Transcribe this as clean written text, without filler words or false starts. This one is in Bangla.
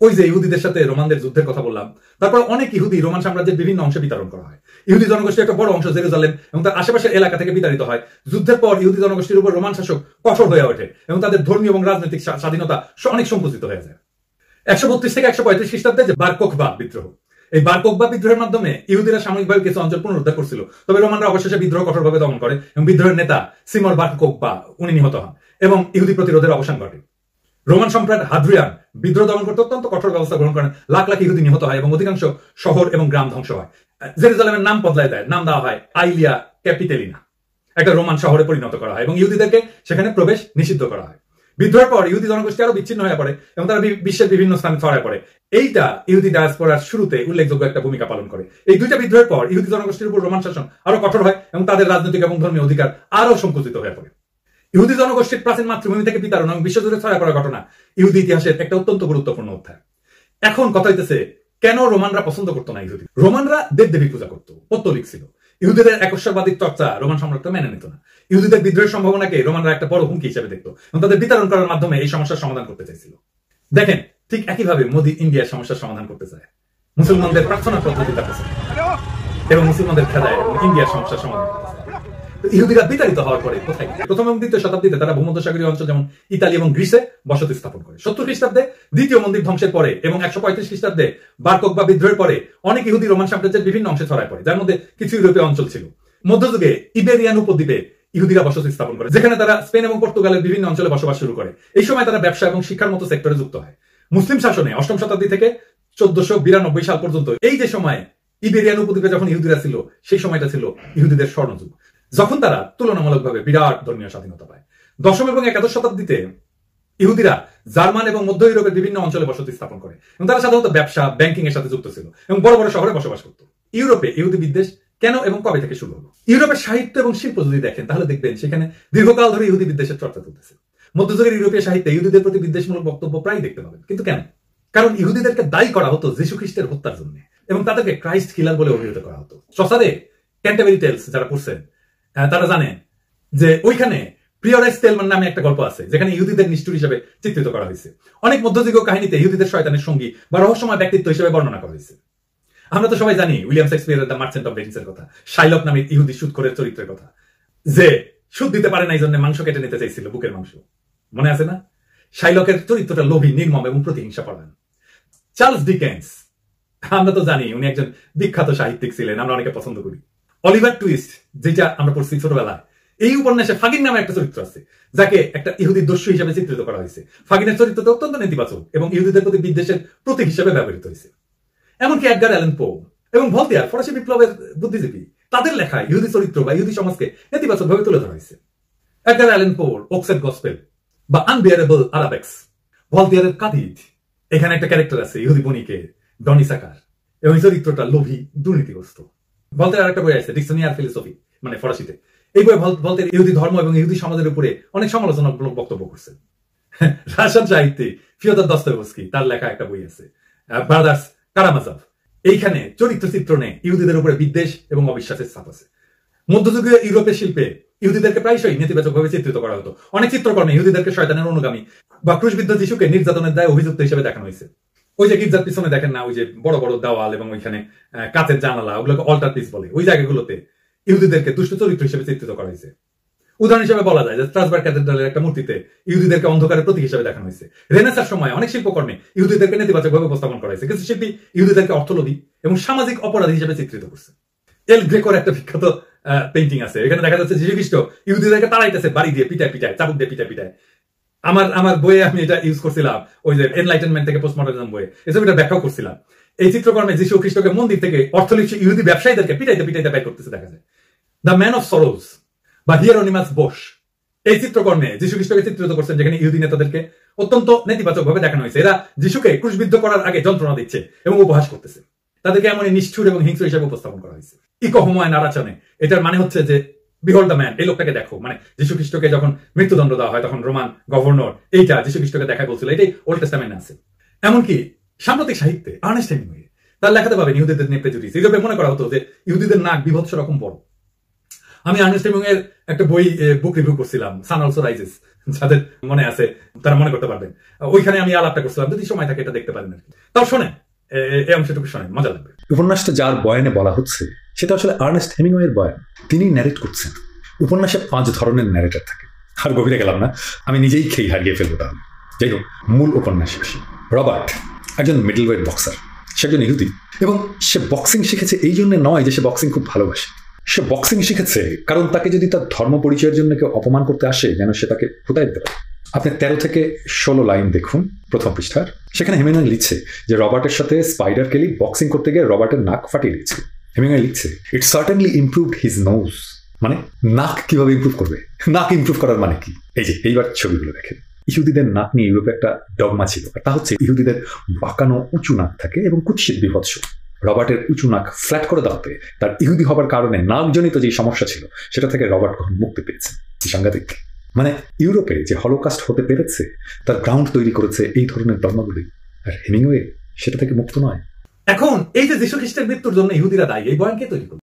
ওই যে ইহুদিদের সাথে রোমানদের যুদ্ধের কথা বললাম, তারপর অনেক ইহুদি রোমান সাম্রাজ্যের বিভিন্ন অংশে বিতরণ করা হয়। ইহুদি জনগোষ্ঠীর একটা বড় অংশ জেরুজালেম এবং তার আশেপাশের এলাকা থেকে বিতাড়িত হয়। যুদ্ধের পর ইহুদি জনগোষ্ঠীর উপর রোমান শাসক কঠোর হয়ে ওঠে এবং তাদের ধর্মীয় এবং রাজনৈতিক স্বাধীনতা অনেক সংকুচিত হয়ে যায়। 132 থেকে 135 খ্রিস্টাব্দে যে বার কোখবা বিদ্রোহ, এই বার কোখবা বিদ্রোহের মাধ্যমে ইহুদিরা সাময়িকভাবে কিছু অঞ্চল পুনরুদ্ধার করছিল, তবে রোমানরা অবশেষে বিদ্রোহ কঠোরভাবে দমন করে এবং বিদ্রোহের নেতা সিমর বার কোখবা উনি নিহত হন এবং ইহুদি প্রতিরোধের অবসান ঘটে। রোমান সম্রাট হাদ্রিয়ান বিদ্রোহ দমন করতে অত্যন্ত কঠোর ব্যবস্থা গ্রহণ করেন। লাখ লাখ ইহুদি নিহত হয় এবং অধিকাংশ শহর এবং গ্রাম ধ্বংস হয়। জেরুজালেমের নাম বদলায় দেয়, নাম দেওয়া হয় আইলিয়া ক্যাপিটেলিনা, একটা রোমান শহরে পরিণত করা হয় এবং ইহুদিদেরকে সেখানে প্রবেশ নিষিদ্ধ করা হয়। বিদ্রোহের পর ইহুদি জনগোষ্ঠী আরো বিচ্ছিন্ন হয়ে পড়ে এবং তারা বিশ্বের বিভিন্ন স্থানে ছড়ায় পড়ে। এইটা ইহুদি ডায়াসপোরার শুরুতে উল্লেখযোগ্য একটা ভূমিকা পালন করে। এই দুইটা বিদ্রোহের পর ইহুদি জনগোষ্ঠীর উপর রোমান শাসন আরো কঠোর হয় এবং তাদের রাজনৈতিক এবং ধর্মীয় অধিকার আরো সংকুচিত হয়ে পড়ে। ইহুদি জনগোষ্ঠীর প্রাচীন মাতৃভূমি থেকে বিতাড়ন এবং বিশ্বজুড়ে ছড়ায় পড়া ঘটনা ইহুদি ইতিহাসের একটা অত্যন্ত গুরুত্বপূর্ণ অধ্যায়। এখন কথা হইতেছে, কেন রোমানরা পছন্দ করতো না ইহুদি? রোমানরা দেবদেবী পূজা করতো, পৌত্তলিক ছিল। ইহুদিদের একশ্বরবাদী চর্চা রোমান সম্রাট মেনে নিত না। ইহুদিদের বিদ্রোহের সম্ভাবনাকে রোমানরা একটা বড় হুমকি হিসেবে দেখতো এবং তাদের বিতরণ করার মাধ্যমে এই সমস্যার সমাধান করতে চাইছিল। দেখেন, ঠিক একইভাবে মোদি ইন্ডিয়ার সমস্যার সমাধান করতে চায়। মুসলমানদের প্রার্থনা পদ্ধতিটা পছন্দ এবং মুসলমানদের খেলায় ইন্ডিয়ার সমস্যার সমাধান করতে চায়। ইহুদিরা বিতাড়িত হওয়ার পরে কোথায়? প্রথম এবং দ্বিতীয় শতাব্দীতে তারা ভূমধ্যসাগরীয় অঞ্চল যেমন ইতালি এবং গ্রিসে বসতি স্থাপন করে। 70 খ্রিস্টাব্দে দ্বিতীয় মন্দির ধ্বংসের পরে এবং 135 খ্রিস্টাব্দে বার কোখবা বিদ্রোহের পরে অনেক ইহুদি রোমান সাম্রাজ্যের বিভিন্ন অংশে ছড়ায় পড়ে, যার মধ্যে কিছু ইউরোপীয় অঞ্চল ছিল। মধ্যযুগে ইবেরিয়ান উপদ্বীপে ইহুদিরা বসতি স্থাপন করে, যেখানে তারা স্পেন এবং পর্তুগালের বিভিন্ন অঞ্চলে বসবাস শুরু করে। এই সময় তারা ব্যবসা এবং শিক্ষার মতো সেক্টরে যুক্ত হয়। মুসলিম শাসনে 8ম শতাব্দী থেকে 1492 সাল পর্যন্ত এই যে সময় ইবেরিয়ান উপদ্বীপে যখন ইহুদিরা ছিল, সেই সময়টা ছিল ইহুদিদের স্বর্ণযুগ, যখন তারা তুলনামূলকভাবে বিরাট ধর্মীয় স্বাধীনতা পায়। 10ম এবং 11শ শতাব্দীতে ইহুদিরা জার্মান এবং মধ্য ইউরোপের বিভিন্ন অঞ্চলে বসতি স্থাপন করে এবং তারা সাধারণত ব্যবসা, ব্যাংকিং এর সাথে যুক্ত ছিল এবং বড় বড় শহরে বসবাস করত। ইউরোপে ইহুদি বিদ্বেষ কেন এবং কবে থেকে শুরু হলো? ইউরোপের সাহিত্য এবং শিল্প যদি দেখেন তাহলে দেখবেন সেখানে দীর্ঘকাল ধরে ইহুদি বিদ্বেষের চর্চা চলতেছে। মধ্যযুগের ইউরোপীয় সাহিত্যে ইহুদিদের প্রতি বিদ্বেষমূলক বক্তব্য প্রায় দেখতে পাবেন। কিন্তু কেন? কারণ ইহুদিদেরকে দায়ী করা হতো যীশু খ্রিস্টের হত্যার জন্য এবং তাদেরকে ক্রাইস্ট কিলার বলে অভিহিত করা হতো। চসারে ক্যান্টারবেরি টেলস যারা পড়ছেন তারা জানেন যে ওইখানে প্রিয়রাইস টেলমান নামে একটা গল্প আছে, যেখানে ইহুদিদের নিষ্ঠুর হিসেবে চিত্রিত করা হয়েছে। অনেক মধ্যযুগীয় কাহিনীতে ইহুদিদের শয়তানের সঙ্গী বা রহস্যময় ব্যক্তিত্ব হিসেবে বর্ণনা করা হয়েছে। আমরা তো সবাই জানি উইলিয়াম শেক্সপিয়ারের দ্য মার্চেন্ট অফ ভেনিসের কথা, শাইলক নামে ইহুদি সুদখোরের চরিত্রের কথা, যে সুদ দিতে পারে না এই জন্য মাংস কেটে নিতে চাইছিল, বুকের মাংস। মনে আছে না? শাইলকের চরিত্রটা লোভী, নির্মম এবং প্রতিহিংসা পরায়ণ। চার্লস ডিকেন্স, আমরা তো জানি উনি একজন বিখ্যাত সাহিত্যিক ছিলেন, আমরা অনেকে পছন্দ করি। অলিভার টুইস্ট, যেটা আমরা পড়ছি ছোটবেলায়, এই উপন্যাসে ফাগিন নামে একটা চরিত্র আছে, যাকে একটা ইহুদি দস্যু হিসেবে চিত্রিত করা হয়েছে। ফাগিনের চরিত্রটা অত্যন্ত নেতিবাচক এবং ইহুদিদের প্রতি বিদ্বেষের প্রতীক হিসেবে ব্যবহৃত হয়েছে। এমনকি এডগার অ্যালান পো এবং ভলতেয়ার, ফরাসি বিপ্লবের বুদ্ধিজীবী, তাদের লেখা ইহুদি চরিত্র বা ইহুদি সমাজকে নেতিবাচক ভাবে তুলে ধরা হয়েছে। এডগার অ্যালান পোর ওক্সেট গসপেল বা আনবিয়ারেবল আরাবেক্স, ভলতেয়ারের কাদিদ, এখানে একটা ক্যারেক্টার আছে ইহুদি বণিকে ডনি সাকার এবং এই চরিত্রটা লোভী, দুর্নীতিগ্রস্ত। ভলতেয়ার একটা বই আছে ডিকশনারি ফিলোসফি, মানে ফরাসিতে। এই বই ভলতেয়ার ইহুদি ধর্ম এবং ইহুদি সমাজের উপরে অনেক সমালোচনামূলক বক্তব্য করছে। রাশিয়ান সাহিত্যে ফিওদর দস্তয়েভস্কি, তার লেখা একটা বই আছে ব্রাদার্স কারামাজভ, এইখানে চরিত্র চিত্রণে ইহুদিদের উপরে বিদ্বেষ এবং অবিশ্বাসের ছাপ আছে। মধ্যযুগীয় ইউরোপের শিল্পে ইহুদিদেরকে প্রায়শই নেতিবাচকভাবে চিত্রিত করা হতো। অনেক চিত্রকর্মে ইহুদিদেরকে শয়তানের অনুগামী বা ক্রুশবিদ্ধ যিশুকে নির্যাতনের দায়ে অভিযুক্ত হিসেবে দেখানো হয়েছে। ওই যে গির্জার পিছনে দেখেন না, ওই যে বড় বড় দেওয়াল এবং ওইখানে কাঁচের জানালা, ওগুলোকে অল্টার পিস বলে, ওই জায়গাগুলোতে ইহুদিদেরকে দুষ্ট চরিত্র হিসেবে চিত্রিত করা হয়েছে। উদাহরণ হিসেবে বলা যায় যে স্ট্রাসবার্গ ক্যাথেড্রালের একটা মূর্তিতে ইহুদিদেরকে অন্ধকারের প্রতীক হিসেবে দেখানো হয়েছে। রেনেসার সময় অনেক শিল্পকর্মে ইহুদিদেরকে নেতিবাচকভাবে উপস্থাপন করা হয়েছে। কিছু শিল্পী ইহুদিদেরকে অর্থলোভী এবং সামাজিক অপরাধী হিসেবে চিত্রিত করছে। এল গ্রেকোর একটা বিখ্যাত পেইন্টিং আছে, এখানে দেখা যাচ্ছে যীশু খ্রিস্ট ইহুদিদেরকে তাড়াইতেছে বাড়ি দিয়ে, পিটায় পিটায়, চাবুক দিয়ে পিটায় পিটায়। আমার বইয়ে আমি এটা ইউজ করছিলাম, ওই যে এনলাইটেনমেন্ট থেকে পোস্টমডার্নিজম বইয়ে এই ছবিটা ব্যাখ্যাও করছিলাম। এই চিত্রকর্মে যীশু খ্রিস্টকে মন্দির থেকে অর্থলিপ্সী ইহুদি ব্যবসায়ীদেরকে পিটাইতে পিটাইতে বের করতেছে দেখা যায়। দ্য ম্যান অফ সরোজ বা হিয়েরোনিমাস বোস, এই চিত্রকর্মে যীশু খ্রিস্টকে চিত্রিত করছেন, যেখানে ইহুদি নেতাদেরকে অত্যন্ত নেতিবাচক ভাবে দেখানো হয়েছে। এরা যীশুকে ক্রুশবিদ্ধ করার আগে যন্ত্রণা দিচ্ছে এবং উপহাস করতেছে। তাদেরকে এমনই নিষ্ঠুর এবং হিংস্র হিসেবে উপস্থাপন করা হয়েছে। ইকো হোমোয় নারাচনে, এটার মানে হচ্ছে যে বিহোল্ড দ্য ম্যান, এই লোকটাকে দেখো। মানে যীশু খ্রিস্টকে যখন মৃত্যুদণ্ড দেওয়া হয় তখন রোমান গভর্নর এইটা যীশু খ্রিস্টকে দেখায় বলছিল, এটাই ওল্ড টেস্টামেন্টে আছে। এমনকি সাম্প্রতিক সাহিত্যে আর্নেস্ট হেমিংওয়ে তার লেখাতে পাবেন ইহুদিদের নিয়ে প্রেজুডিস। ইউরোপে মনে করা হতো যে ইহুদিদের নাক বিভৎস রকম বড়। আমি আর্নেস্ট হেমিংওয়ে এর একটা বই বুক রিভিউ করছিলাম, সান অলসো রাইজেস, যাদের মনে আছে তারা মনে করতে পারবেন। ওইখানে আমি আলাপটা করছিলাম, যদি সময় থাকে এটা দেখতে পারেন আর কি। তাও শোনেন, এই অংশটুকু শোনেন, মজা লাগবে। উপন্যাসটা যার বয়ানে বলা হচ্ছে সেটা আসলে আর্নেস্ট হেমিংওয়ে এর বয়ান। তিনি ন্যারেট করছেন। উপন্যাসে 5 ধরনের ন্যারেটর থাকে। আর গভীরে গেলাম না, আমি নিজেই খেই হারিয়ে ফেলবো তাহলে। যাই হোক, মূল উপন্যাসে আসি। রবার্ট একজন মিডল ওয়েট বক্সার। সে একজন ইহুদি এবং সে বক্সিং শিখেছে এই জন্য নয় যে সে বক্সিং খুব ভালোবাসে। সে বক্সিং শিখেছে কারণ তাকে যদি তার ধর্ম পরিচয়ের জন্য কেউ অপমান করতে আসে, যেন সে তাকে ফুটাই দিতে পারে। আপনি 13 থেকে 16 লাইন দেখুন প্রথম পৃষ্ঠার। সেখানে হেমিংওয়ে লিখছে যে রবার্টের সাথে স্পাইডার কেলি বক্সিং করতে গিয়ে রবার্টের নাক ফাটিয়ে দিয়েছে। হেমিংওয়ে লিখছে, ইট সার্টেনলি ইমপ্রুভড হিজ নোজ। মানে নাক কিভাবে ইমপ্রুভ করবে? নাক ইমপ্রুভ করার মানে কি? এই যে এইবার ছবিগুলো দেখেন। ইহুদিদের নাক নিয়ে ইউরোপে একটা ডগমা ছিল, আর তা হচ্ছে ইহুদিদের বাঁকানো উঁচু নাক থাকে এবং কুৎসিত বিভৎস। রবার্টের উঁচু নাক ফ্ল্যাট করে দেওয়াতে তার ইহুদি হবার কারণে নাকজনিত যে সমস্যা ছিল সেটা থেকে রবার্ট কখন মুক্তি পেয়েছে। সাংঘাতিক। মানে ইউরোপে যে হলোকাস্ট হতে পেরেছে তার গ্রাউন্ড তৈরি করেছে এই ধরনের ধর্মগুলি, আর হেমিংওয়ে সেটা থেকে মুক্ত নয়। এখন এই যে যীশু খ্রিস্টের মৃত্যুর জন্য ইহুদিরা দায়ী, এই বয়ান কে তৈরি করবে?